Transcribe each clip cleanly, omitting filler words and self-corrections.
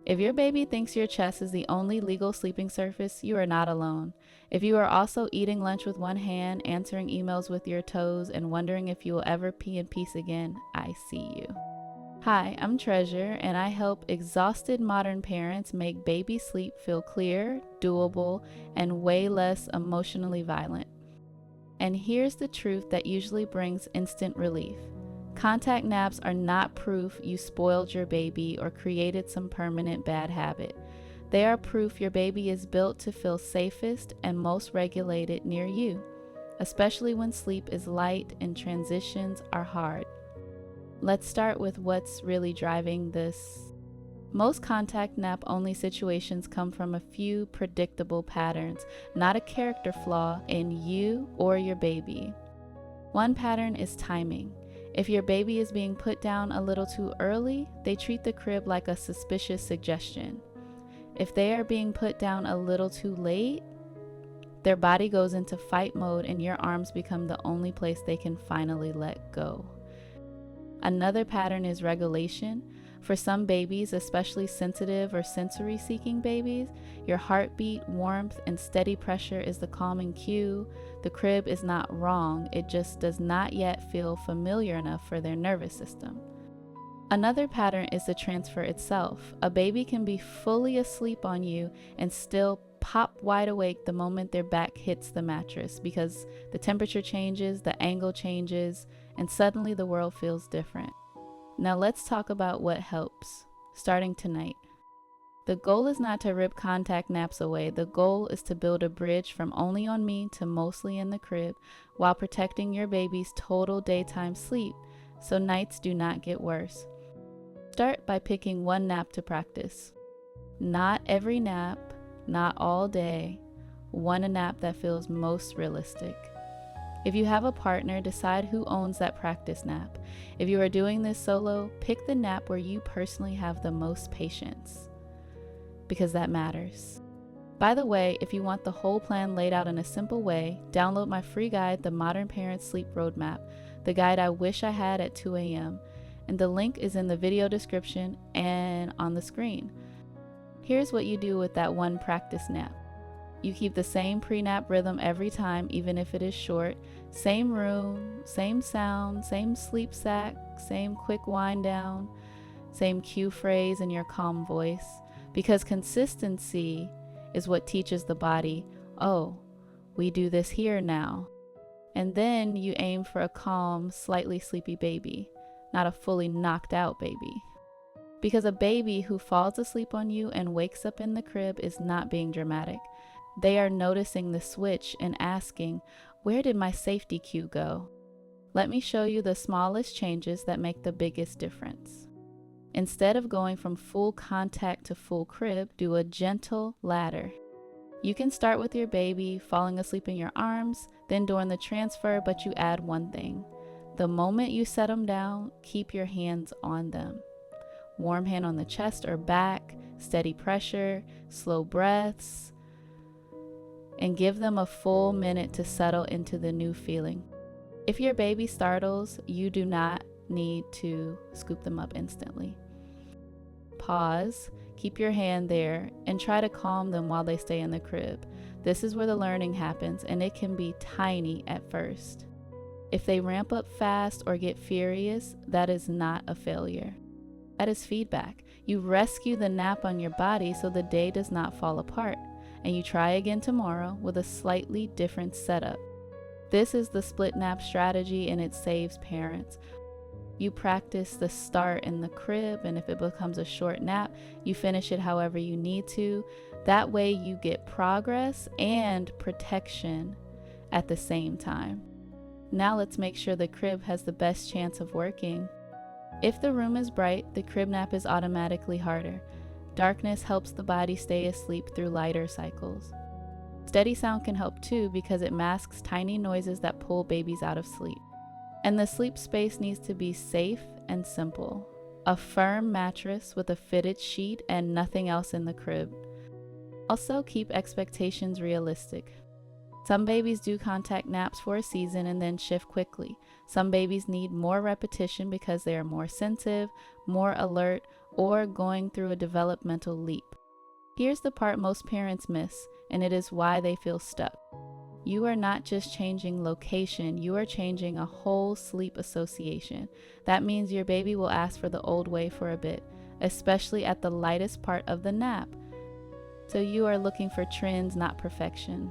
If your baby thinks your chest is the only legal sleeping surface, you are not alone. If you are also eating lunch with one hand, answering emails with your toes, and wondering if you will ever pee in peace again, I see you. Hi, I'm Treasure, and I help exhausted modern parents make baby sleep feel clear, doable, and way less emotionally violent. And here's the truth that usually brings instant relief. Contact naps are not proof you spoiled your baby or created some permanent bad habit. They are proof your baby is built to feel safest and most regulated near you, especially when sleep is light and transitions are hard. Let's start with what's really driving this. Most contact nap only situations come from a few predictable patterns, not a character flaw in you or your baby. One pattern is timing. If your baby is being put down a little too early, they treat the crib like a suspicious suggestion. If they are being put down a little too late, their body goes into fight mode and your arms become the only place they can finally let go. Another pattern is regulation. For some babies, especially sensitive or sensory-seeking babies, your heartbeat, warmth, and steady pressure is the calming cue. The crib is not wrong, it just does not yet feel familiar enough for their nervous system. Another pattern is the transfer itself. A baby can be fully asleep on you and still pop wide awake the moment their back hits the mattress because the temperature changes, the angle changes, and suddenly the world feels different. Now let's talk about what helps, starting tonight. The goal is not to rip contact naps away. The goal is to build a bridge from only on me to mostly in the crib while protecting your baby's total daytime sleep so nights do not get worse. Start by picking one nap to practice. Not every nap, not all day, one a nap that feels most realistic. If you have a partner, decide who owns that practice nap. If you are doing this solo, pick the nap where you personally have the most patience, because that matters. By the way, if you want the whole plan laid out in a simple way, download my free guide, The Modern Parent Sleep Roadmap, the guide I wish I had at 2 a.m., and the link is in the video description and on the screen. Here's what you do with that one practice nap. You keep the same pre-nap rhythm every time, even if it is short. Same room, same sound, same sleep sack, same quick wind down, same cue phrase in your calm voice. Because consistency is what teaches the body, oh, we do this here now. And then you aim for a calm, slightly sleepy baby, not a fully knocked out baby. Because a baby who falls asleep on you and wakes up in the crib is not being dramatic. They are noticing the switch and asking, where did my safety cue go? Let me show you the smallest changes that make the biggest difference. Instead of going from full contact to full crib, do a gentle ladder. You can start with your baby falling asleep in your arms, then during the transfer, but you add one thing. The moment you set them down, keep your hands on them. Warm hand on the chest or back, steady pressure, slow breaths, and give them a full minute to settle into the new feeling. If your baby startles, you do not need to scoop them up instantly. Pause, keep your hand there, and try to calm them while they stay in the crib. This is where the learning happens, and it can be tiny at first. If they ramp up fast or get furious, that is not a failure. That is feedback. You rescue the nap on your body so the day does not fall apart, and you try again tomorrow with a slightly different setup. This is the split nap strategy, and it saves parents. You practice the start in the crib, and if it becomes a short nap, you finish it however you need to. That way you get progress and protection at the same time. Now let's make sure the crib has the best chance of working. If the room is bright, the crib nap is automatically harder. Darkness helps the body stay asleep through lighter cycles. Steady sound can help too because it masks tiny noises that pull babies out of sleep. And the sleep space needs to be safe and simple. A firm mattress with a fitted sheet and nothing else in the crib. Also, keep expectations realistic. Some babies do contact naps for a season and then shift quickly. Some babies need more repetition because they are more sensitive, more alert, or going through a developmental leap. Here's the part most parents miss, and it is why they feel stuck. You are not just changing location, you are changing a whole sleep association. That means your baby will ask for the old way for a bit, especially at the lightest part of the nap. So you are looking for trends, not perfection.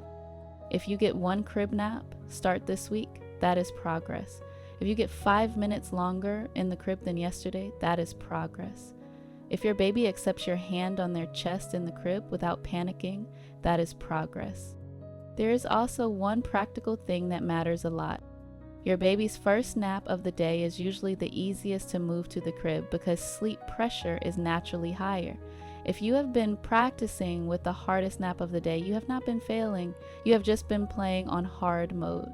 If you get one crib nap, start this week, that is progress. If you get 5 minutes longer in the crib than yesterday, that is progress. If your baby accepts your hand on their chest in the crib without panicking, that is progress. There is also one practical thing that matters a lot. Your baby's first nap of the day is usually the easiest to move to the crib because sleep pressure is naturally higher. If you have been practicing with the hardest nap of the day, you have not been failing. You have just been playing on hard mode.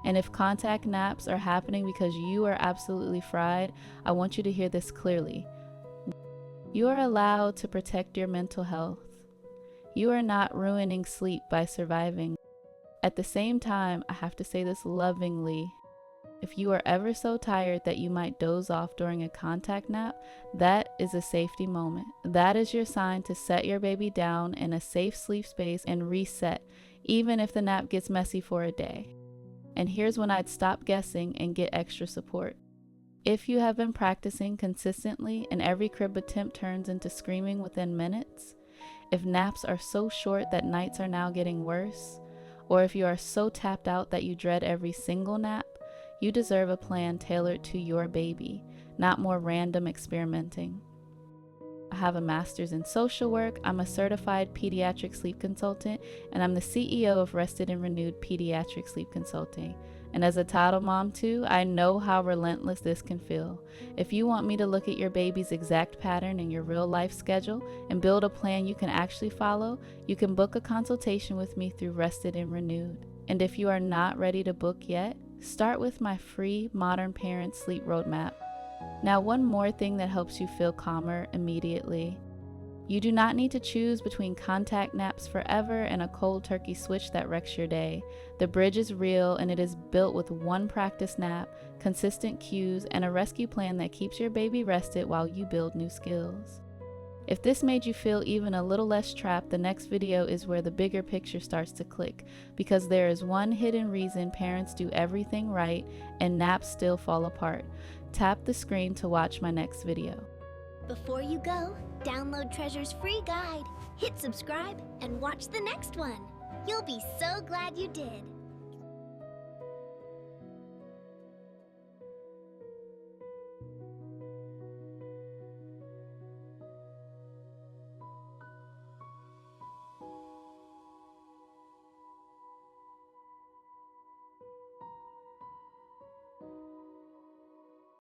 And if contact naps are happening because you are absolutely fried, I want you to hear this clearly. You are allowed to protect your mental health. You are not ruining sleep by surviving. At the same time, I have to say this lovingly. If you are ever so tired that you might doze off during a contact nap, that is a safety moment. That is your sign to set your baby down in a safe sleep space and reset, even if the nap gets messy for a day. And here's when I'd stop guessing and get extra support. If you have been practicing consistently and every crib attempt turns into screaming within minutes, if naps are so short that nights are now getting worse, or if you are so tapped out that you dread every single nap, you deserve a plan tailored to your baby, not more random experimenting. I have a master's in social work, I'm a certified pediatric sleep consultant, and I'm the CEO of Rested and Renewed Pediatric Sleep Consulting. And as a toddler mom too, I know how relentless this can feel. If you want me to look at your baby's exact pattern in your real life schedule and build a plan you can actually follow, you can book a consultation with me through Rested and Renewed. And if you are not ready to book yet, start with my free Modern Parent Sleep Roadmap. Now, one more thing that helps you feel calmer immediately. You do not need to choose between contact naps forever and a cold turkey switch that wrecks your day. The bridge is real and it is built with one practice nap, consistent cues, and a rescue plan that keeps your baby rested while you build new skills. If this made you feel even a little less trapped, the next video is where the bigger picture starts to click, because there is one hidden reason parents do everything right and naps still fall apart. Tap the screen to watch my next video. Before you go, download Treasure's free guide, hit subscribe, and watch the next one. You'll be so glad you did.